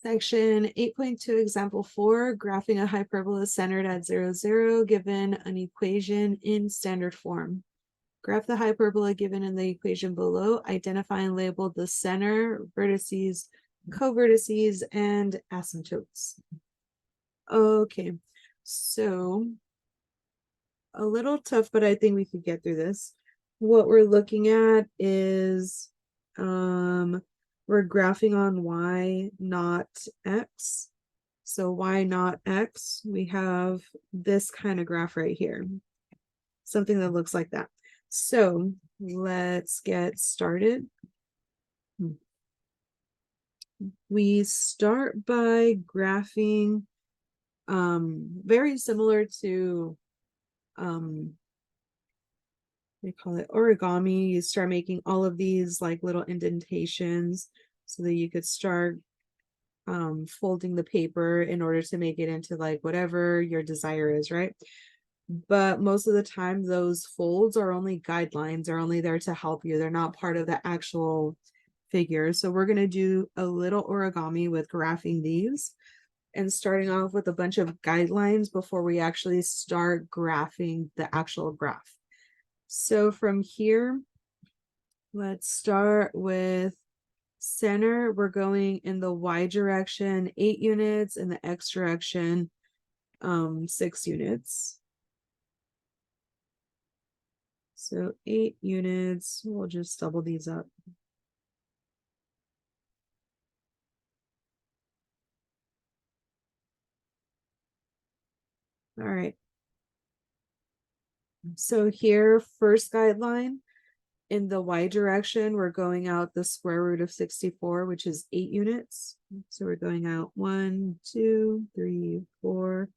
Section 8.2, example 4, graphing a hyperbola centered at 0, 0, given an equation in standard form. Graph the hyperbola given in the equation below. Identify and label the center, vertices, co-vertices, and asymptotes. Okay, so a little tough, but I think we could get through this. What we're looking at is we're graphing on y, not x. So y not x, we have this kind of graph right here. Something that looks like that. So let's get started. We start by graphing very similar to we call it origami. You start making all of these like little indentations so that you could start folding the paper in order to make it into like whatever your desire is, right? But most of the time those folds are only guidelines, are only there to help you. They're not part of the actual figure. So we're going to do a little origami with graphing these and starting off with a bunch of guidelines before we actually start graphing the actual graph. So from here, let's start with center. We're going in the y direction 8 units, in the x direction 6 units. So 8 units, we'll just double these up. All right. So here, first guideline, in the y direction, we're going out the square root of 64, which is 8 units. So we're going out 1, 2, 3, 4,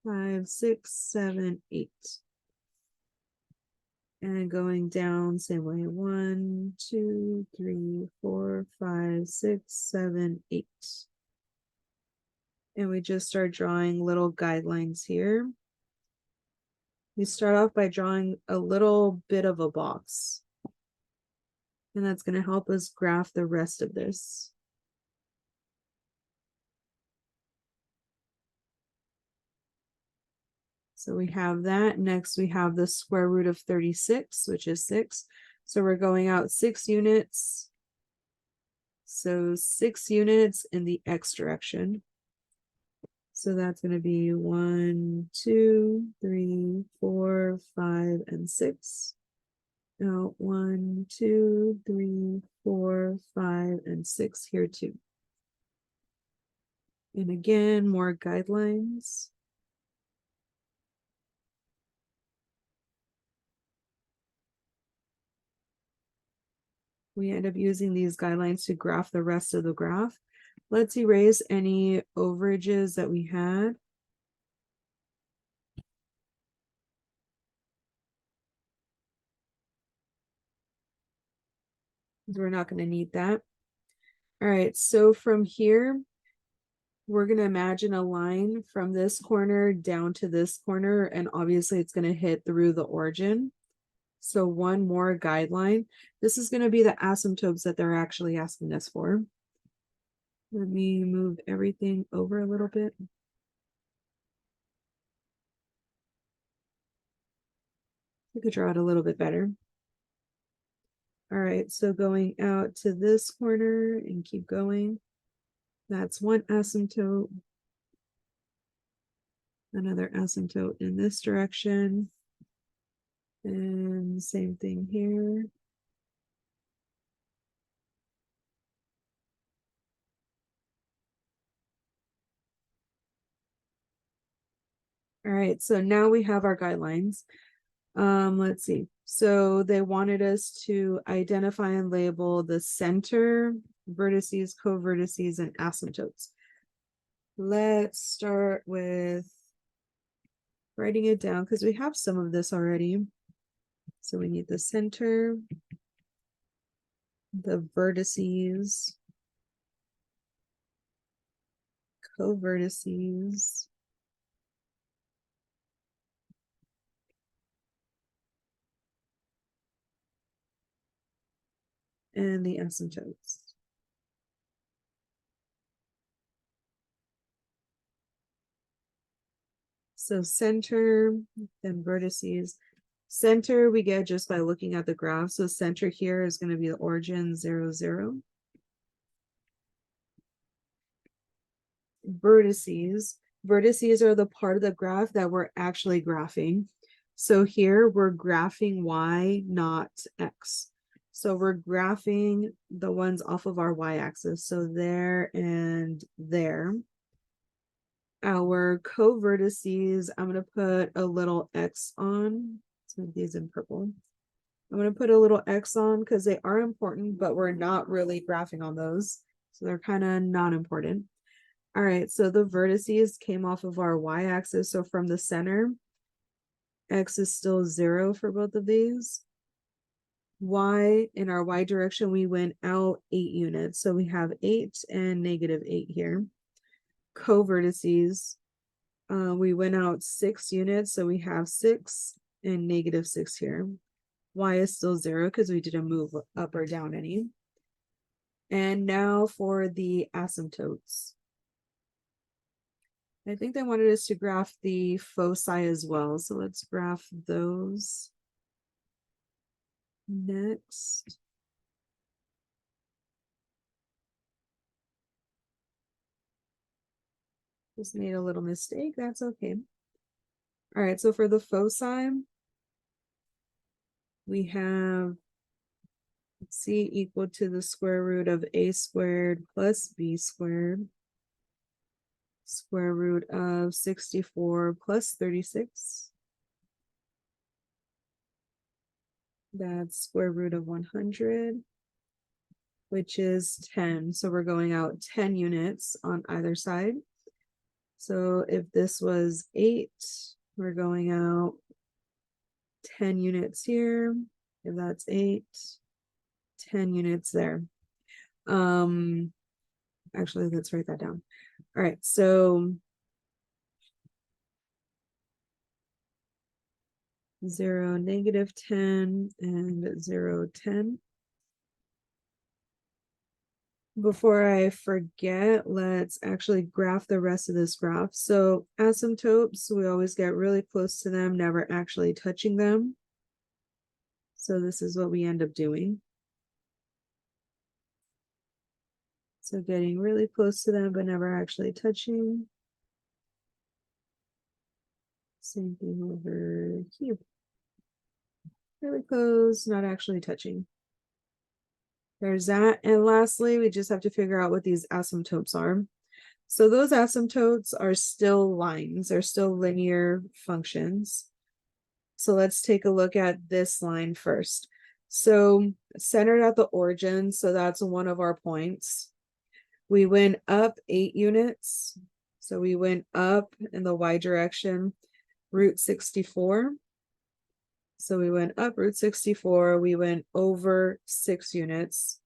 5, 6, 7, 8. And going down, same way, 1, 2, 3, 4, 5, 6, 7, 8. And we just start drawing little guidelines here. We start off by drawing a little bit of a box. And that's going to help us graph the rest of this. So we have that. Next, we have the square root of 36, which is 6. So we're going out 6 units. So 6 units in the x direction. So that's going to be 1, 2, 3, 4, 5, and 6. Now 1, 2, 3, 4, 5, and 6 here too. And again, more guidelines. We end up using these guidelines to graph the rest of the graph. Let's erase any overages that we had. We're not going to need that. All right, so from here, we're going to imagine a line from this corner down to this corner, and obviously it's going to hit through the origin. So one more guideline. This is going to be the asymptotes that they're actually asking us for. Let me move everything over a little bit. I could draw it a little bit better. All right, so going out to this corner and keep going. That's one asymptote. Another asymptote in this direction. And same thing here. All right, so now we have our guidelines. Let's see. So they wanted us to identify and label the center, vertices, co-vertices, and asymptotes. Let's start with writing it down because we have some of this already. So we need the center, the vertices, co-vertices, and the asymptotes. So center, then vertices. Center we get just by looking at the graph. So center here is going to be the origin 0, 0. Vertices. Vertices are the part of the graph that we're actually graphing. So here we're graphing y, not x. So we're graphing the ones off of our y-axis. So there and there. Our co-vertices, I'm going to put a little X on. Let's make these in purple. I'm going to put a little X on because they are important, but we're not really graphing on those. So they're kind of not important. All right, so the vertices came off of our y-axis. So from the center, X is still 0 for both of these. Y, in our Y direction, we went out 8 units. So we have 8 and -8 here. Co-vertices, we went out 6 units. So we have 6 and -6 here. Y is still 0 because we didn't move up or down any. And now for the asymptotes. I think they wanted us to graph the foci as well. So let's graph those next. Just made a little mistake. That's okay. All right, so for the foci, we have c equal to the square root of a squared plus b squared, square root of 64 plus 36. That's square root of 100, which is 10. So we're going out 10 units on either side. So if this was 8, we're going out 10 units here. If that's 8, 10 units there. Actually, let's write that down. All right, so 0, -10, and 0, 10. Before I forget, let's actually graph the rest of this graph. So asymptotes, we always get really close to them, never actually touching them. So this is what we end up doing. So getting really close to them, but never actually touching. Same thing over here. Really close, not actually touching. There's that. And lastly, we just have to figure out what these asymptotes are. So those asymptotes are still lines, they're still linear functions. So let's take a look at this line first. So centered at the origin, so that's one of our points. We went up 8 units. So we went up in the y direction, root 64. So we went up root 64, we went over 6 units.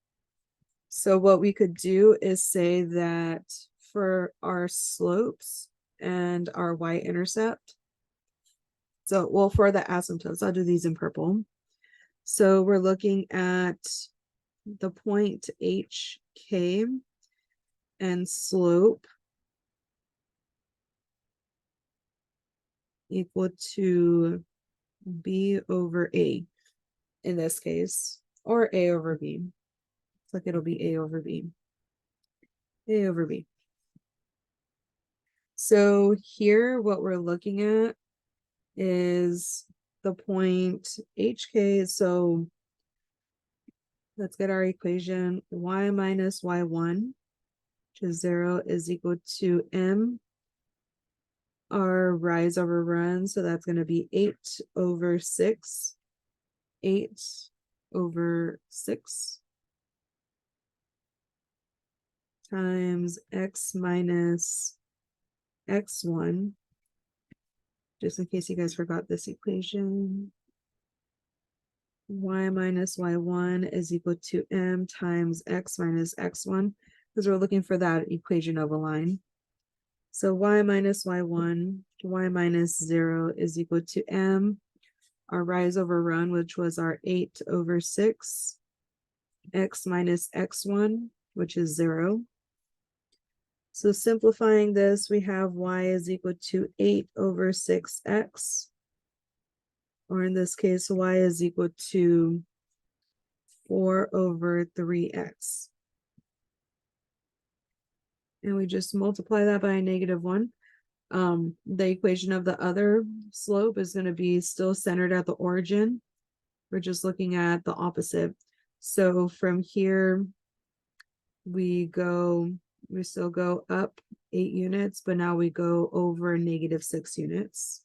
So what we could do is say that for our slopes and our y-intercept, so, well, for the asymptotes, I'll do these in purple. So we're looking at the point HK and slope equal to B over A in this case, or A over B. It's like it'll be A over B. A over B. So here what we're looking at is the point HK. So let's get our equation. Y minus Y1, which is 0, is equal to M. Our rise over run. So that's going to be 8 over 6. 8 over 6 times X minus X1. Just in case you guys forgot this equation. Y minus Y1 is equal to M times X minus X1, because we're looking for that equation of a line. So Y minus Y1, Y minus 0 is equal to M. Our rise over run, which was our 8 over 6. X minus X1, which is 0. So simplifying this, we have y is equal to 8 over 6x. Or in this case, y is equal to 4 over 3x. And we just multiply that by a -1. The equation of the other slope is going to be still centered at the origin. We're just looking at the opposite. So from here, we still go up 8 units, but now we go over -6 units.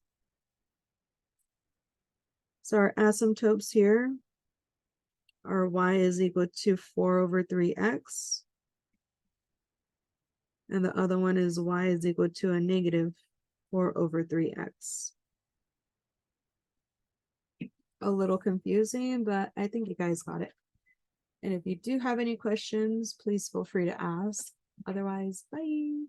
So our asymptotes here are y is equal to 4 over 3x. And the other one is y is equal to a -4 over 3x. A little confusing, but I think you guys got it. And if you do have any questions, please feel free to ask. Otherwise, bye.